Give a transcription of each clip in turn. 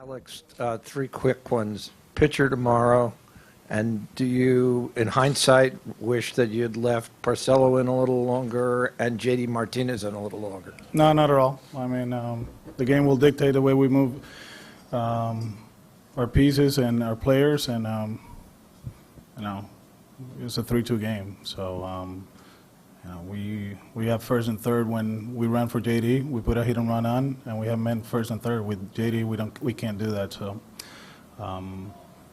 Alex, three quick ones. Pitcher tomorrow, and do you, in hindsight, wish that you'd left Parcello in a little longer and JD Martinez in a little longer? No, not at all. I mean, the game will dictate the way we move our pieces and our players, and it's a 3-2 game. So we have first and third when we ran for JD. We put a hit and run on, and we have men first and third with JD. We can't do that. So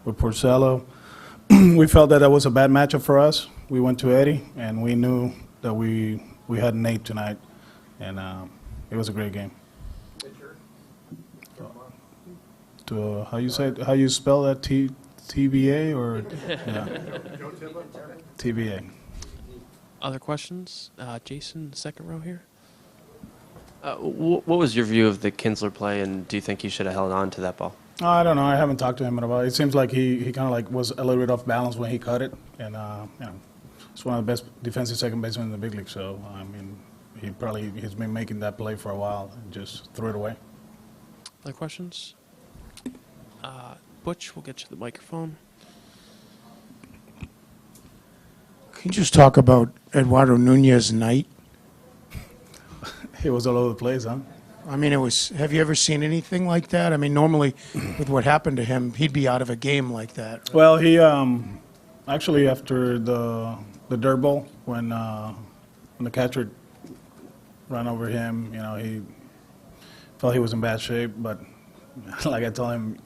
with Porcello, we felt that was a bad matchup for us. We went to Eddie, and we knew that we had Nate tonight, and it was a great game. How you spell that? TBA or yeah. TBA. Other questions? Jason, second row here. What was your view of the Kinsler play, and do you think he should have held on to that ball? I don't know. I haven't talked to him about it. It seems like he kind of like was a little bit off balance when he cut it, and it's one of the best defensive second basemen in the big league. So I mean, he's been making that play for a while and just threw it away. Other questions? Butch, we'll get you the microphone. Can you just talk about Eduardo Nunez night? It was all over the place, huh? I mean, have you ever seen anything like that? I mean, normally with what happened to him, he'd be out of a game like that. Right? Well, he actually after the dirt ball when the catcher ran over him, he felt he was in bad shape, but like I told him,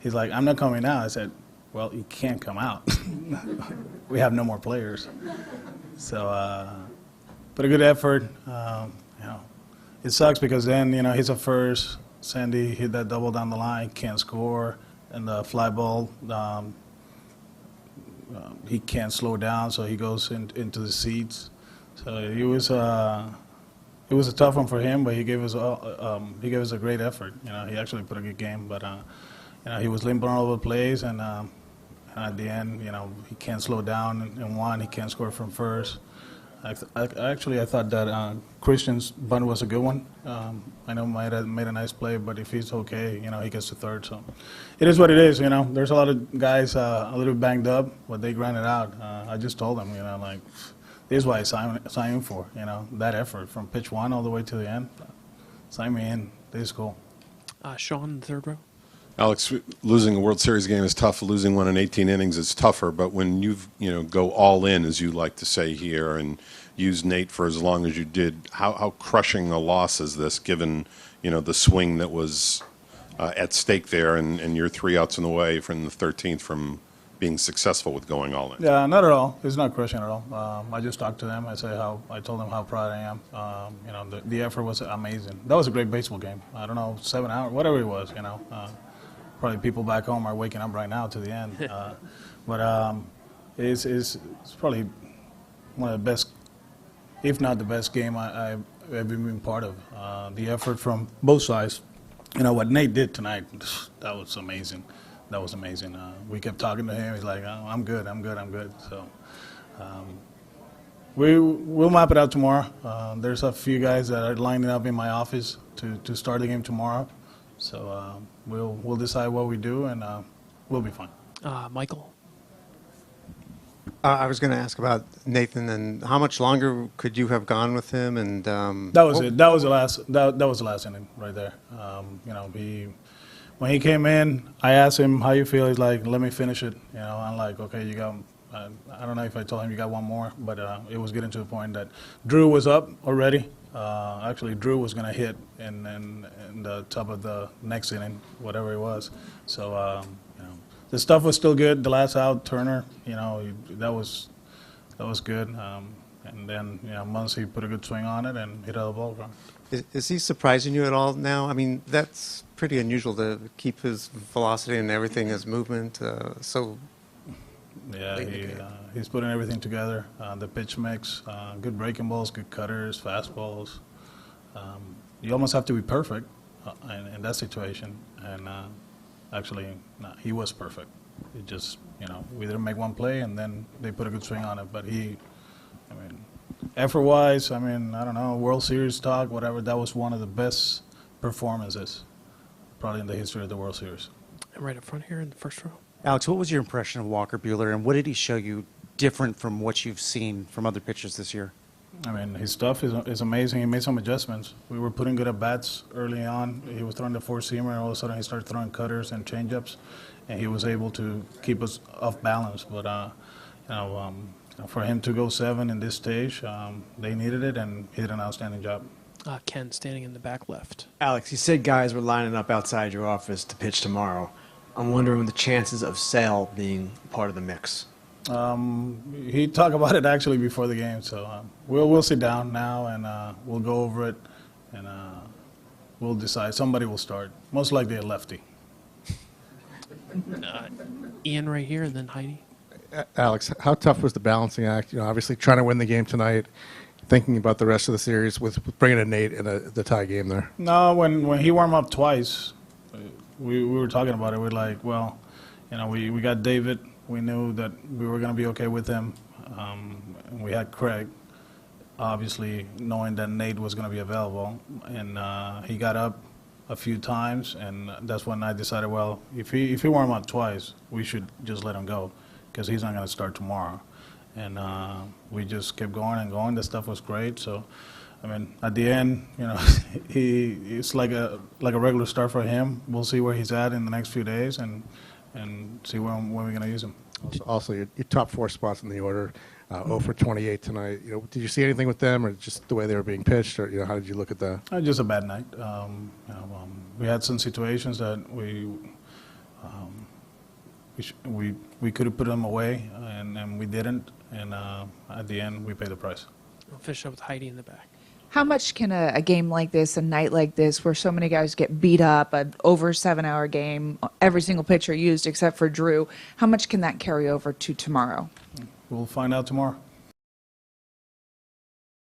he's like, I'm not coming out. I said, well, you can't come out. We have no more players. So, but a good effort. It sucks because then, he's a first. Sandy hit that double down the line, can't score. And the fly ball, he can't slow down, so he goes into the seats. So it was a tough one for him, but he gave us a great effort. He actually put a good game, but he was limping all over the place, and at the end, he can't slow down in one. He can't score from first. I thought that Christian's bunt was a good one. I know might have made a nice play, but if he's okay, he gets to third. So it is what it is. There's a lot of guys a little banged up, but they grinded out. I just told them, this is what I signed in for. That effort from pitch one all the way to the end. Sign me in. This is cool. Sean, third row. Alex, losing a World Series game is tough. Losing one in 18 innings is tougher. But when you go all in, as you like to say here, and use Nate for as long as you did, how crushing a loss is this, given the swing that was at stake there, and you're 3 outs in the way from the 13th from being successful with going all in? Yeah, not at all. It's not crushing at all. I just talked to them. I told them how proud I am. The effort was amazing. That was a great baseball game. I don't know, 7 hours, whatever it was. Probably people back home are waking up right now to the end. But it's probably one of the best, if not the best game I've ever been part of. The effort from both sides. What Nate did tonight, that was amazing. That was amazing. We kept talking to him. He's like, oh, I'm good. So we'll map it out tomorrow. There's a few guys that are lining up in my office to start the game tomorrow. So we'll decide what we do, and we'll be fine. Michael. I was going to ask about Nathan, and how much longer could you have gone with him? And that was it. That was the last inning right there. When he came in, I asked him how you feel. He's like, let me finish it. I'm like, okay, you got. I don't know if I told him you got one more, but it was getting to the point that Drew was up already. Actually, Drew was going to hit in the top of the next inning, whatever it was. So, the stuff was still good. The last out, Turner, that was good. And then, Muncy put a good swing on it and hit a ball. is he surprising you at all now? I mean, that's pretty unusual to keep his velocity and everything, his movement so. Yeah, he's putting everything together. The pitch mix, good breaking balls, good cutters, fastballs. You almost have to be perfect in that situation. And actually, no, he was perfect. It just, we didn't make one play, and then they put a good swing on it. But effort-wise, I don't know, World Series talk, whatever, that was one of the best performances probably in the history of the World Series. And right up front here in the first row. Alex, what was your impression of Walker Buehler, and what did he show you different from what you've seen from other pitchers this year? I mean, his stuff is amazing. He made some adjustments. We were putting good at bats early on. He was throwing the four-seamer, and all of a sudden he started throwing cutters and changeups, and he was able to keep us off balance. But for him to go 7 in this stage, they needed it, and he did an outstanding job. Ken standing in the back left. Alex, you said guys were lining up outside your office to pitch tomorrow. I'm wondering the chances of Sale being part of the mix. He talked about it actually before the game, so we'll sit down now and we'll go over it, and we'll decide. Somebody will start, most likely a lefty. Ian right here, and then Heidi. Alex, how tough was the balancing act? You know, obviously trying to win the game tonight, thinking about the rest of the series with bringing in Nate in the tie game there. No, when he warmed up twice, we were talking about it. We're like, well, you know, we got David. We knew that we were going to be okay with him. And we had Craig, obviously knowing that Nate was going to be available. And he got up a few times, and that's when I decided, well, if he warmed up twice, we should just let him go because he's not going to start tomorrow. And we just kept going and going. The stuff was great. So, I mean, at the end, you know, it's like a regular start for him. We'll see where he's at in the next few days and see when we're going to use him. Also, your top 4 spots in the order, 0 for 28 tonight. You know, did you see anything with them, or just the way they were being pitched, or how did you look at that? Just a bad night. We had some situations that we could have put them away, and we didn't. And at the end, we paid the price. We'll finish up with Heidi in the back. How much can a game like this, a night like this, where so many guys get beat up, an over 7-hour game, every single pitcher used except for Drew, how much can that carry over to tomorrow? We'll find out tomorrow.